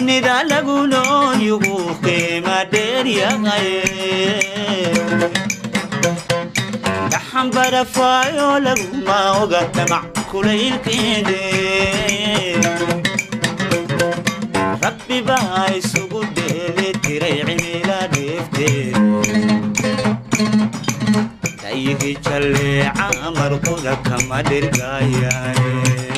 dunida lagu nool yugu qiima dheer yahay dhaxan barafaayo laguma oga tamac kulaylkeede rabbi baa isugu dheeli tiray cimila dheefteed tayigi jalleeca marquda kama dhirgaayaane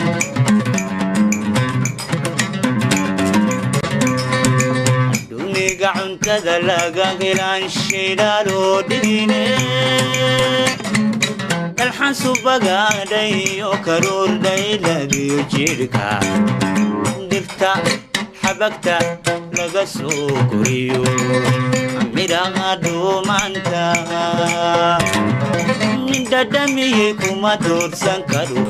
cuntada laga helaan shidaaloo dhigine dalxan subagaadhay oo karuurdhay lagiyo jidhka dhirta xabagta laga soo koriyo midhaha dhuumanta nin dhadhamiyey kuma doorsan karo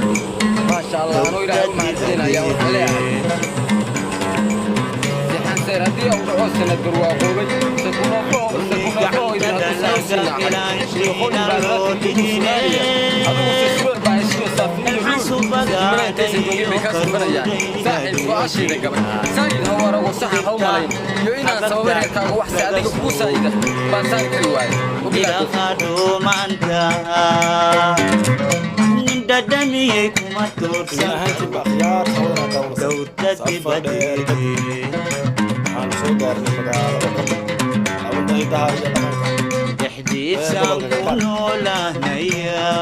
هذه أو سنة برواقوبي سكون فوق إذا تسلسل يقول بالرد هذا مستشفى بعيشين صافين مرة تسجل بكسر بنيا ساحل فاشي ذكر سايد هو رجل صح هو ملاين يوينا سوبر كان واحد هذا كبوسة إذا بانسان كريواي إذا خدوا مانتا دمي كما تورسا هانتي بخيار دور تدبدي تحديث سامون ولا نيا